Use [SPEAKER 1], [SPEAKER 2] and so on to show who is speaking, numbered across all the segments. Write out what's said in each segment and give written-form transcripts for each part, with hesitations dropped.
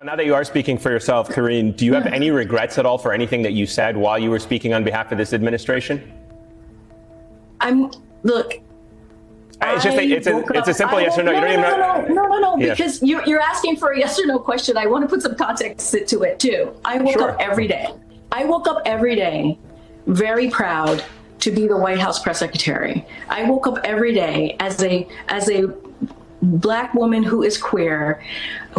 [SPEAKER 1] Now that you are speaking for yourself, Karine, do you have any regrets at all for anything that you said while you were speaking on behalf of this administration?
[SPEAKER 2] Look.
[SPEAKER 1] It's just it's a simple yes or no. You don't even know.
[SPEAKER 2] No, because you're asking for a yes or no question. I want to put some context to it too. I woke up every day. I woke up every day very proud to be the White House press secretary. I woke up every day as a Black woman who is queer,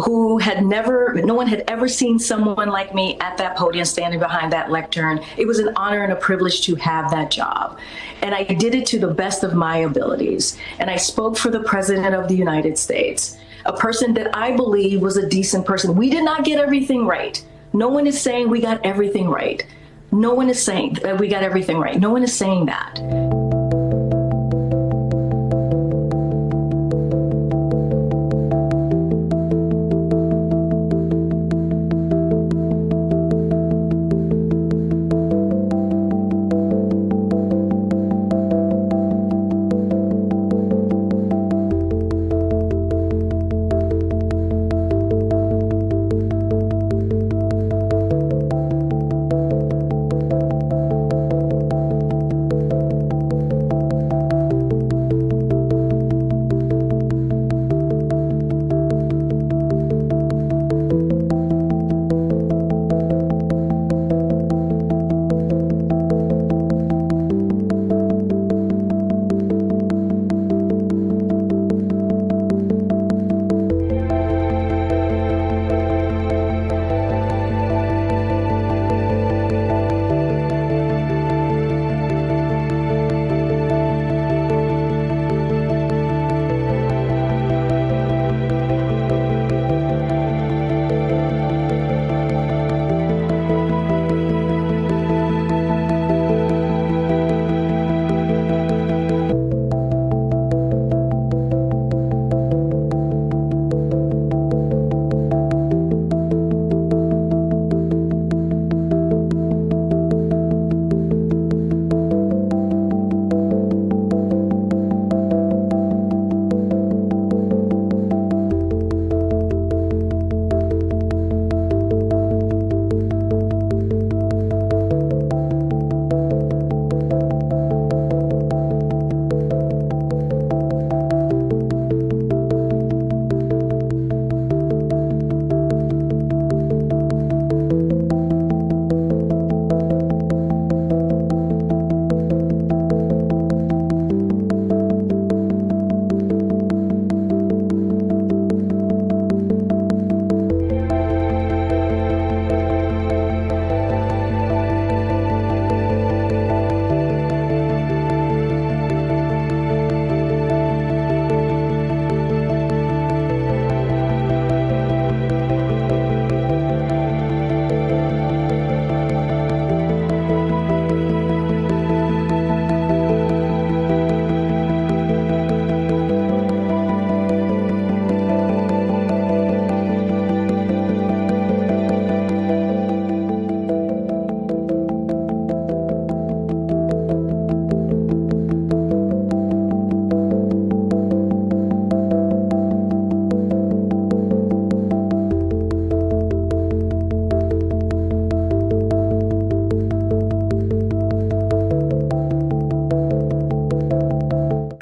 [SPEAKER 2] who no one had ever seen someone like me at that podium standing behind that lectern. It was an honor and a privilege to have that job. And I did it to the best of my abilities. And I spoke for the President of the United States, a person that I believe was a decent person. We did not get everything right. No one is saying we got everything right. No one is saying that we got everything right. No one is saying that.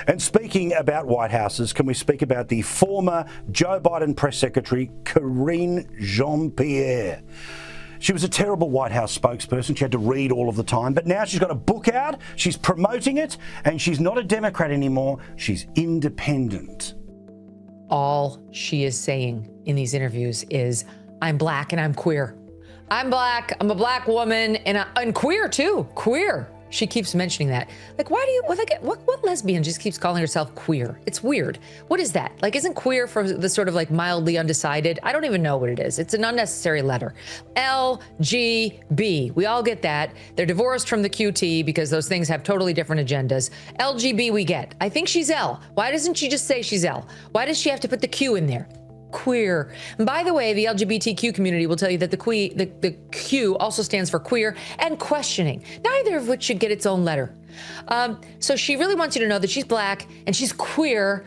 [SPEAKER 3] And speaking about White Houses, can we speak about the former Joe Biden press secretary, Karine Jean-Pierre? She was a terrible White House spokesperson. She had to read all of the time. But now she's got a book out, she's promoting it, and she's not a Democrat anymore. She's independent.
[SPEAKER 4] All she is saying in these interviews is, I'm Black and I'm queer. I'm Black, I'm a Black woman, and I'm queer too, queer. She keeps mentioning that. Like, why do you, what lesbian just keeps calling herself queer? It's weird. What is that? Like, isn't queer for the sort of like mildly undecided? I don't even know what it is. It's an unnecessary letter. LGB, we all get that. They're divorced from the QT because those things have totally different agendas. LGB we get. I think she's L. Why doesn't she just say she's L? Why does she have to put the Q in there? Queer. And by the way, the LGBTQ community will tell you that the Q also stands for queer and questioning, neither of which should get its own letter. So she really wants you to know that she's Black and she's queer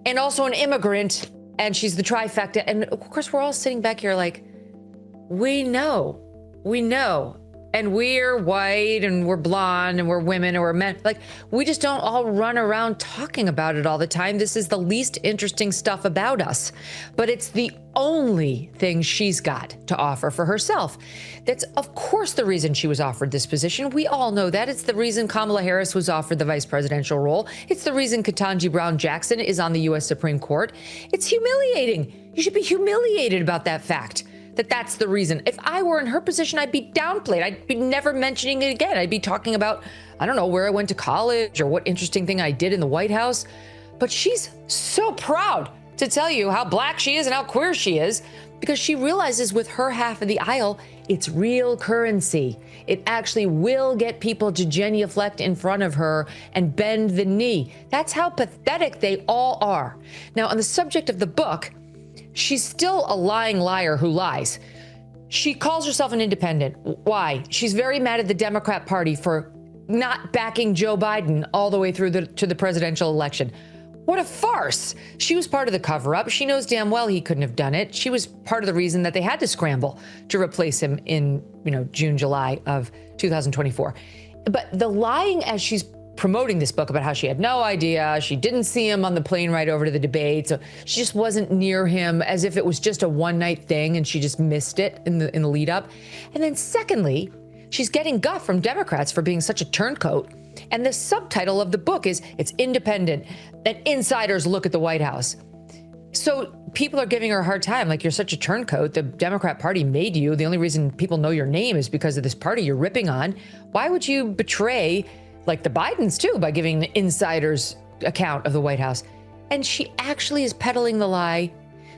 [SPEAKER 4] and also an immigrant and she's the trifecta. And of course, we're all sitting back here like, We know. And we're white and we're blonde and we're women and we're men. Like, we just don't all run around talking about it all the time. This is the least interesting stuff about us. But it's the only thing she's got to offer for herself. That's, of course, the reason she was offered this position. We all know that. It's the reason Kamala Harris was offered the vice presidential role. It's the reason Ketanji Brown Jackson is on the U.S. Supreme Court. It's humiliating. You should be humiliated about that fact. That's the reason. If I were in her position, I'd be downplayed. I'd be never mentioning it again. I'd be talking about, I don't know, where I went to college or what interesting thing I did in the White House. But she's so proud to tell you how black she is and how queer she is, because she realizes with her half of the aisle, it's real currency. It actually will get people to genuflect in front of her and bend the knee. That's how pathetic they all are. Now, on the subject of the book, she's still a lying liar who lies. She calls herself an independent. Why? She's very mad at the Democrat Party for not backing Joe Biden all the way through to the presidential election. What a farce. She was part of the cover-up. She knows damn well he couldn't have done it. She was part of the reason that they had to scramble to replace him in, June, July of 2024. But the lying as she's promoting this book about how she had no idea, she didn't see him on the plane ride over to the debate, so she just wasn't near him, as if it was just a one-night thing and she just missed it in the lead up. And then secondly, she's getting guff from Democrats for being such a turncoat. And the subtitle of the book is, it's independent, an insider's look at the White House. So people are giving her a hard time, like, you're such a turncoat. The Democrat Party made you. The only reason people know your name is because of this party you're ripping on. Why would you betray, like the Bidens too, by giving the insider's account of the White House? And she actually is peddling the lie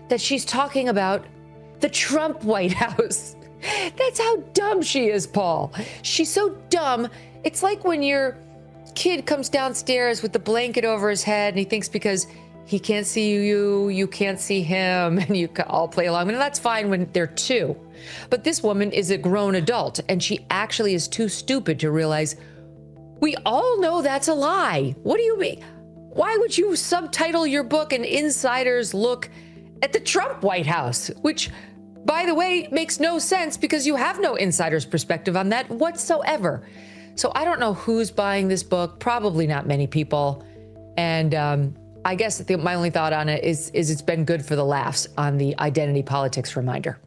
[SPEAKER 4] that she's talking about the Trump White House. That's how dumb she is, Paul. She's so dumb. It's like when your kid comes downstairs with the blanket over his head and he thinks because he can't see you, you can't see him, and you can all play along. I mean, that's fine when they're two. But this woman is a grown adult, and she actually is too stupid to realize we all know that's a lie. What do you mean? Why would you subtitle your book An Insider's Look at the Trump White House? Which, by the way, makes no sense because you have no insider's perspective on that whatsoever. So I don't know who's buying this book. Probably not many people. And I guess my only thought on it is it's been good for the laughs on the identity politics reminder.